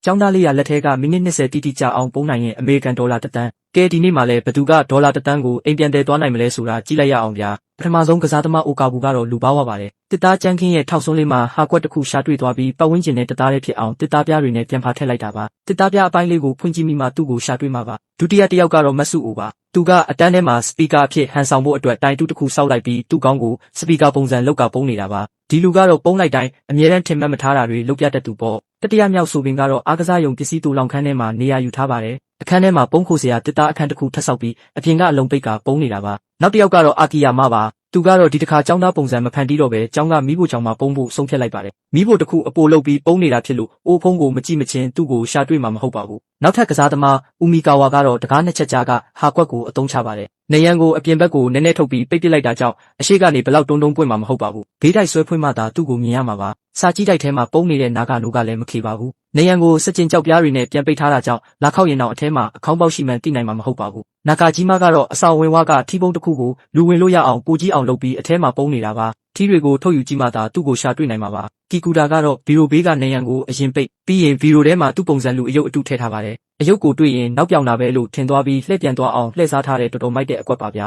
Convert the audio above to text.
ကျောင်းသားလေးရလက်ထဲကမိနစ်20တိတိကျအောင်ပုံးနိုင်ရင်အမေရိကန်ဒေါ်လာ1 သန်းကဲဒီနေ့မှလည်းဘသူကဒေါ်လာ1 သန်းကိုအိမ်ပြန်တည်သွားနိုင်မလဲဆိုတာကြည့်လိုက်ရအောင်ဗျာပထမဆုံးကစားသမားအိုကာဘူကတော့လူပါဝါပါတယ်တစ်သားကြမ်းခင်းရဲ့ထောက်ဆုံးလေးမှာဟာကွက်တစ်ခုရှာတွေ့သွားပြီးပတ်ဝန်းကျင်နဲ့တသားလေးဖြစ်အောင်တစ်သားပြားတွေနဲ့ပြန်ဖာထည့်လိုက်တာပါတစ်သားပြားအပိုင်းလေးကိုဖွင့်ကြည့်မိမှသူ့ကိုရှာတွေ့မှာပါဒုတိယတစ်ယောက်ကတော့မတ်စုအိုပါသူကအတန်းထဲမှာစပီကာအဖြစ်ဟန်ဆောင်ဖို့အတွက်တိုင်တူးတစ်ခုစောက်လိုက်ပြီးသူ့ကောင်းကိုစပီကာပုံစံလောက်ကပုံးနေတာပါဒီလူကတော့ပုံးလိုက်တိုင်းအမြဲတမ်းထင်မှတ်မထားတာတွေလုပ်ပြတတ်သူပေါ့တတိယမြောက်ဆိုပင်ကတော့အားကစားရုံပစ္စည်းတူလောင်ခန်းထဲမှာနေရာယူထားပါတယ်အခန်းထဲမှာပုံးခိုစရာတစ်သားအခန်းတစ်ခုထပ်ဆောက်ပြီးအပြင်ကအလုံးပိတ်ကပုံးနေတာပါနောက်တစ်ယောက်ကတော့အာကီယာမပါသူကတော့ဒီတစ်ခါចောင်းသားပုံစံမဖန်တီးတော့ပဲចောင်းကမီးဖို့ချောင်းမှာပုံးဖို့ဆုံးဖြတ်လိုက်ပါတယ်မီးဖို့တစ်ခုအပိုလုပ်ပြီးပုံးနေတာဖြစ်လို့အိုးဖုံးကိုမကြည့်မချင်းသူ့ကိုရှာတွေ့မှာမဟုတ်ပါဘူးနောက်ထပ်ကစားသမားဦးမီကာဝါကတော့တကားနှစ်ချက်ကြားကဟာကွက်ကိုအသုံးချပါတယ်နေရန်ကိုအပြင်ဘက်ကိုနည်းနည်းထုတ်ပြီးပိတ်ပစ်လိုက်တာကြောင့်အရှိကနေဘလောက်တုံးပွင့်မှာမဟုတ်ပါဘူးဘေးတိုက်ဆွဲဖွင့်မှသာသူ့ကိုမြင်ရမှာပါစာကြည့်တိုက်ထဲမှာပုံးနေတဲ့နာဂနိုးကလည်းမခေပါဘူးနေရန်ကိုစက်ကျင်ကြောက်ပြားတွေနဲ့ပြန်ပိတ်ထားတာကြောင့်လာခောက်ရင်တော့အထဲမှာအခေါင်းပေါက်ရှိမှန်းသိနိုင်မှာမဟုတ်ပါဘူးနာဂကြီးမကတော့အဆောင်ဝင်ဝါကထီးပုံးတစ်ခုကိုလူဝင်လို့ရအောင်ကိုကြီးအောင်လုပ်ပြီးအထဲမှာပုံးနေတာပါထီးတွေကိုထုတ်ယူကြည့်မှသာသူ့ကိုရှာတွေ့နိုင်မှာပါကီကူတာကတော့ဗီရိုဘေးကနေရန်ကိုအရင်ပိတ်ပြီးရင်ဗီရိုထဲမှာသူ့ပုံစံလူအယုတ်အတုထည့်ထားပါတယ်အယုတ်ကိုတွေ့ရင်နောက်ပြောင်တာပဲလို့ထင်သွားပြီးလှည့်ပြန်သွားအောင်လှည့်စားထားတဲ့တော်တော်မိုက်တဲ့အကွက်ပါဗျာ